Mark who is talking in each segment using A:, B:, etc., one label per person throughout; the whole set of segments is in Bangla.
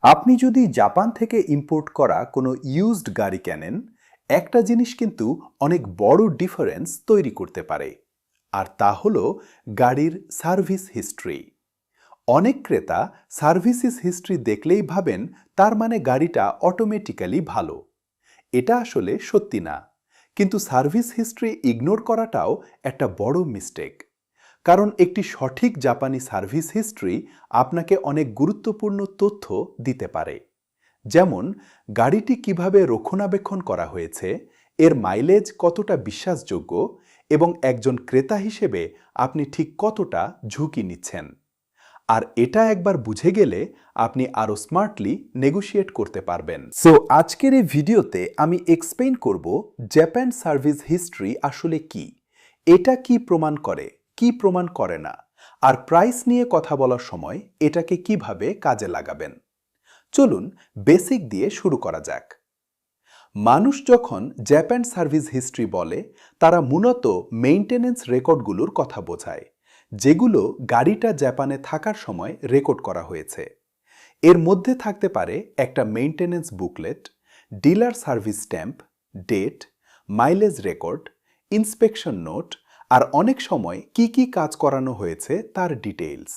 A: আপনি যদি জাপান থেকে ইম্পোর্ট করা কোনো ইউজড গাড়ি কেনেন, একটা জিনিস কিন্তু অনেক বড় ডিফারেন্স তৈরি করতে পারে, আর তা হলো গাড়ির সার্ভিস হিস্ট্রি। অনেক ক্রেতা সার্ভিসেস হিস্ট্রি দেখলেই ভাবেন তার মানে গাড়িটা অটোমেটিক্যালি ভালো। এটা আসলে সত্যি না, কিন্তু সার্ভিস হিস্ট্রি ইগনোর করাটাও একটা বড় মিস্টেক। কারণ একটি সঠিক জাপানি সার্ভিস হিস্ট্রি আপনাকে অনেক গুরুত্বপূর্ণ তথ্য দিতে পারে। যেমন গাড়িটি কিভাবে রক্ষণাবেক্ষণ করা হয়েছে, এর মাইলেজ কতটা বিশ্বাসযোগ্য এবং একজন ক্রেতা হিসেবে আপনি ঠিক কতটা ঝুঁকি নিচ্ছেন। আর এটা একবার বুঝে গেলে আপনি আরও স্মার্টলি নেগোশিয়েট করতে পারবেন। সো আজকের এই ভিডিওতে আমি এক্সপ্লেইন করব জাপান সার্ভিস হিস্ট্রি আসলে কি, এটা কি প্রমাণ করে, কি প্রমাণ করে না, আর প্রাইস নিয়ে কথা বলার সময় এটাকে কিভাবে কাজে লাগাবেন। চলুন বেসিক দিয়ে শুরু করা যাক। মানুষ যখন জাপান সার্ভিস হিস্ট্রি বলে, তারা মূলত মেইনটেনেন্স রেকর্ডগুলোর কথা বোঝায়, যেগুলো গাড়িটা জাপানে থাকার সময় রেকর্ড করা হয়েছে। এর মধ্যে থাকতে পারে একটা maintenance booklet, dealer service stamp, date, mileage record, inspection note, আর অনেক সময় কি কি কাজ করানো হয়েছে তার ডিটেইলস।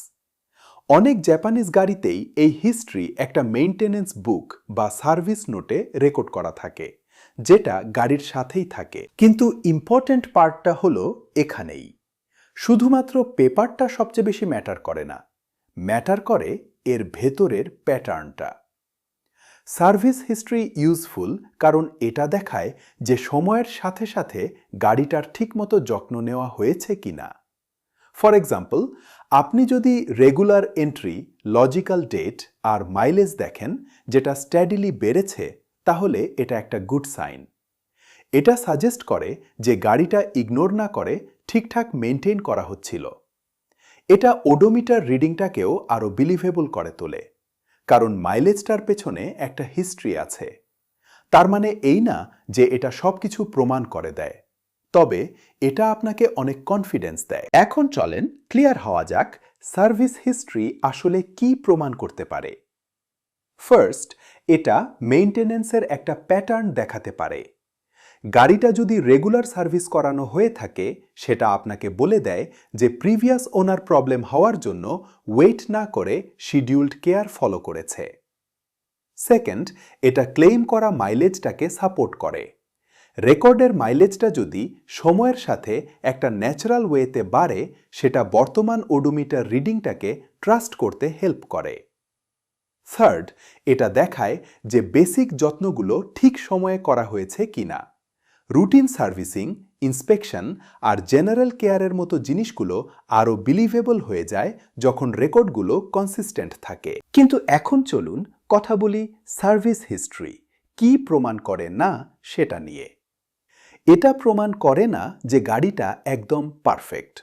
A: অনেক জাপানিজ গাড়িতেই এই হিস্ট্রি একটা মেইনটেনেন্স বুক বা সার্ভিস নোটে রেকর্ড করা থাকে, যেটা গাড়ির সাথেই থাকে। কিন্তু ইম্পর্ট্যান্ট পার্টটা হলো এখানেই। শুধুমাত্র পেপারটা সবচেয়ে বেশি ম্যাটার করে না, ম্যাটার করে এর ভেতরের প্যাটার্নটা। সার্ভিস হিস্ট্রি ইউজফুল কারণ এটা দেখায় যে সময়ের সাথে সাথে গাড়িটার ঠিকমতো যত্ন নেওয়া হয়েছে কিনা। ফর এক্সাম্পল, আপনি যদি রেগুলার এন্ট্রি, লজিক্যাল ডেট আর মাইলেজ দেখেন যেটা স্ট্যাডিলি বেড়েছে, তাহলে এটা একটা গুড সাইন। এটা সাজেস্ট করে যে গাড়িটা ইগনোর না করে ঠিকঠাক মেনটেন করা হচ্ছিল। এটা ওডোমিটার রিডিংটাকেও আরও বিলিভেবল করে তোলে, কারণ মাইলেজটার পেছনে একটা হিস্ট্রি আছে। তার মানে এই না যে এটা সবকিছু প্রমাণ করে দেয়, তবে এটা আপনাকে অনেক কনফিডেন্স দেয়। এখন চলেন ক্লিয়ার হওয়া যাক সার্ভিস হিস্ট্রি আসলে কি প্রমাণ করতে পারে। ফার্স্ট, এটা মেইনটেনেন্সের একটা প্যাটার্ন দেখাতে পারে। গাড়িটা যদি রেগুলার সার্ভিস করানো হয়ে থাকে, সেটা আপনাকে বলে দেয় যে প্রিভিয়াস ওনার প্রবলেম হওয়ার জন্য ওয়েট না করে শিডিউলড কেয়ার ফলো করেছে। সেকেন্ড, এটা ক্লেইম করা মাইলেজটাকে সাপোর্ট করে। রেকর্ডের মাইলেজটা যদি সময়ের সাথে একটা ন্যাচারাল ওয়েতে বাড়ে, সেটা বর্তমান ওডোমিটার রিডিংটাকে ট্রাস্ট করতে হেল্প করে। থার্ড, এটা দেখায় যে বেসিক যত্নগুলো ঠিক সময়ে করা হয়েছে কিনা। রুটিন সার্ভিসিং, ইন্সপেকশন আর জেনারেল কেয়ারের মতো জিনিসগুলো আরও বিলিভেবল হয়ে যায় যখন রেকর্ডগুলো কনসিস্টেন্ট থাকে। কিন্তু এখন চলুন কথা বলি সার্ভিস হিস্ট্রি কি প্রমাণ করে না সেটা নিয়ে। এটা প্রমাণ করে না যে গাড়িটা একদম পারফেক্ট।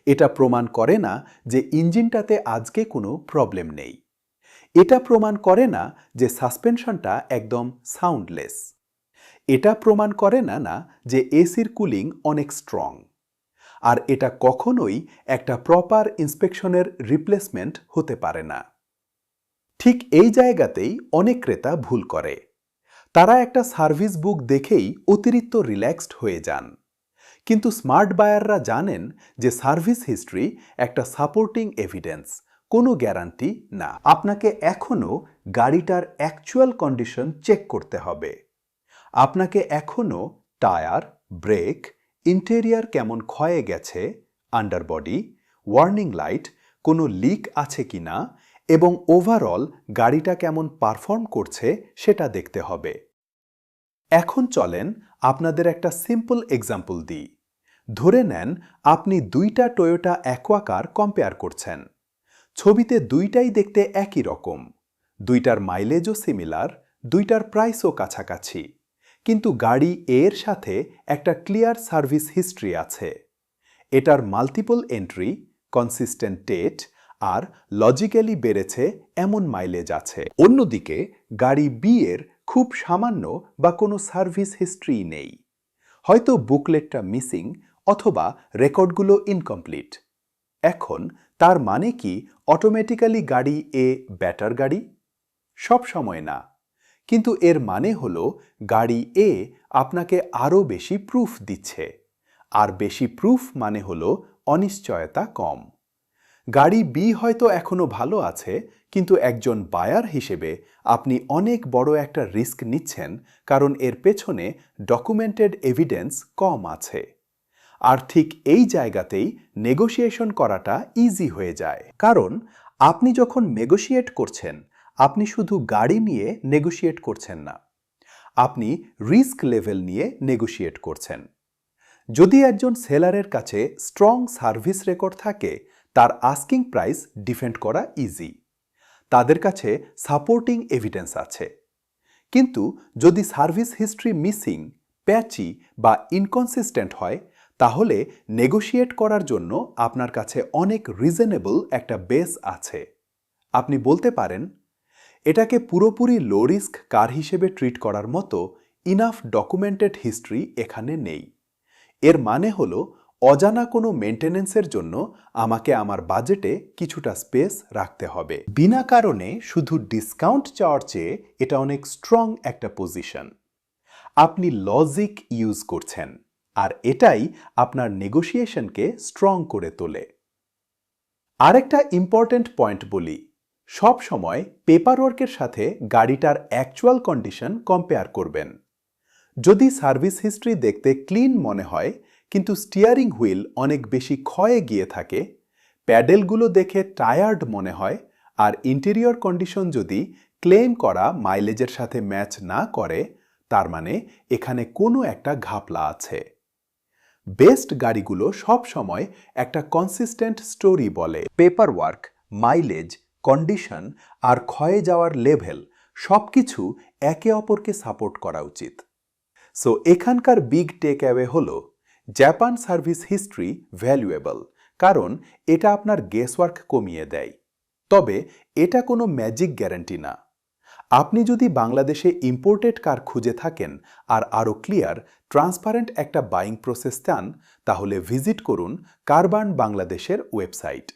A: এটা প্রমাণ করে না যে ইঞ্জিনটাতে আজকে কোনো প্রবলেম নেই। এটা প্রমাণ করে না যে সাসপেনশনটা একদম সাউন্ডলেস। এটা প্রমাণ করে না যে এসির কুলিং অনেক স্ট্রং। আর এটা কখনোই একটা প্রপার ইন্সপেকশনের রিপ্লেসমেন্ট হতে পারে না। ঠিক এই জায়গাতেই অনেক ক্রেতা ভুল করে। তারা একটা সার্ভিস বুক দেখেই অতিরিক্ত রিল্যাক্সড হয়ে যান। কিন্তু স্মার্ট বায়াররা জানেন যে সার্ভিস হিস্ট্রি একটা সাপোর্টিং এভিডেন্স, কোনো গ্যারান্টি না। আপনাকে এখনও গাড়িটার অ্যাকচুয়াল কন্ডিশন চেক করতে হবে। আপনাকে এখনও টায়ার, ব্রেক, ইন্টেরিয়ার কেমন ক্ষয়ে গেছে, আন্ডারবডি, ওয়ার্নিং লাইট, কোনো লিক আছে কিনা এবং ওভারঅল গাড়িটা কেমন পারফর্ম করছে সেটা দেখতে হবে। এখন চলেন আপনাদের একটা সিম্পল এক্সাম্পল দিই। ধরে নেন আপনি দুইটা টয়োটা অ্যাকোয়া কার কম্পেয়ার করছেন। ছবিতে দুইটাই দেখতে একই রকম, দুইটার মাইলেজও সিমিলার, দুইটার প্রাইসও কাছাকাছি, কিন্তু গাড়ি এর সাথে একটা ক্লিয়ার সার্ভিস হিস্ট্রি আছে। এটার মাল্টিপল এন্ট্রি, কনসিস্টেন্ট ডেট আর লজিক্যালি বেড়েছে এমন মাইলেজ আছে। অন্যদিকে গাড়ি বি এর খুব সামান্য বা কোনো সার্ভিস হিস্ট্রি নেই। হয়তো বুকলেটটা মিসিং অথবা রেকর্ডগুলো ইনকমপ্লিট। এখন তার মানে কি অটোমেটিক্যালি গাড়ি এ বেটার গাড়ি? সব সময় না, কিন্তু এর মানে হলো গাড়ি এ আপনাকে আরও বেশি প্রুফ দিচ্ছে, আর বেশি প্রুফ মানে হলো অনিশ্চয়তা কম। গাড়ি বি হয়তো এখনো ভালো আছে, কিন্তু একজন বায়ার হিসেবে আপনি অনেক বড় একটা রিস্ক নিচ্ছেন, কারণ এর পেছনে ডকুমেন্টেড এভিডেন্স কম আছে। আর ঠিক এই জায়গাতেই নেগোশিয়েশন করাটা ইজি হয়ে যায়, কারণ আপনি যখন নেগোশিয়েট করছেন, আপনি শুধু গাড়ি নিয়ে নেগোশিয়েট করছেন না, আপনি রিস্ক লেভেল নিয়ে নেগোশিয়েট করছেন। যদি একজন সেলারের কাছে স্ট্রং সার্ভিস রেকর্ড থাকে, তার আস্কিং প্রাইস ডিফেন্ড করা ইজি। তাদের কাছে সাপোর্টিং এভিডেন্স আছে। কিন্তু যদি সার্ভিস হিস্ট্রি মিসিং, প্যাচি বা ইনকনসিস্টেন্ট হয়, তাহলে নেগোশিয়েট করার জন্য আপনার কাছে অনেক রিজনেবল একটা বেস আছে। আপনি বলতে পারেন, এটাকে পুরোপুরি লো রিস্ক কার হিসেবে ট্রিট করার মতো ইনাফ ডকুমেন্টেড হিস্ট্রি এখানে নেই। এর মানে হলো অজানা কোনো মেইনটেনেন্সের জন্য আমাকে আমার বাজেটে কিছুটা স্পেস রাখতে হবে। বিনা কারণে শুধু ডিসকাউন্ট চাওয়ার চেয়ে এটা অনেক স্ট্রং একটা পজিশন। আপনি লজিক ইউজ করছেন, আর এটাই আপনার নেগোশিয়েশনকে স্ট্রং করে তোলে। আরেকটা ইম্পর্ট্যান্ট পয়েন্ট বলি, সব সময় পেপারওয়ার্কের সাথে গাড়িটার অ্যাকচুয়াল কন্ডিশন কম্পেয়ার করবেন। যদি সার্ভিস হিস্ট্রি দেখতে ক্লিন মনে হয়, কিন্তু স্টিয়ারিং হুইল অনেক বেশি ক্ষয়ে গিয়ে থাকে, প্যাডেলগুলো দেখে টায়ার্ড মনে হয়, আর ইন্টেরিয়র কন্ডিশন যদি ক্লেম করা মাইলেজের সাথে ম্যাচ না করে, তার মানে এখানে কোনো একটা ঘাপলা আছে। বেস্ট গাড়িগুলো সব সময় একটা কনসিস্টেন্ট স্টোরি বলে। পেপারওয়ার্ক, মাইলেজ, কন্ডিশন আর ক্ষয়ে যাওয়ার লেভেল সবকিছু একে অপরকে সাপোর্ট করা উচিত। সো এখানকার বিগ টেক অ্যাওয়ে হলো, জাপান সার্ভিস হিস্ট্রি ভ্যালুয়েবল, কারণ এটা আপনার গেসওয়ার্ক কমিয়ে দেয়। তবে এটা কোনো ম্যাজিক গ্যারান্টি না। আপনি যদি বাংলাদেশে ইম্পোর্টেড কার খুঁজে থাকেন আর আরও ক্লিয়ার, ট্রান্সপারেন্ট একটা বাইং প্রসেস চান, তাহলে ভিজিট করুন কারবান বাংলাদেশের ওয়েবসাইট।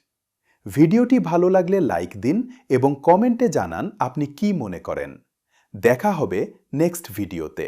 A: ভিডিওটি ভালো লাগলে লাইক দিন এবং কমেন্টে জানান আপনি কি মনে করেন। দেখা হবে নেক্সট ভিডিওতে।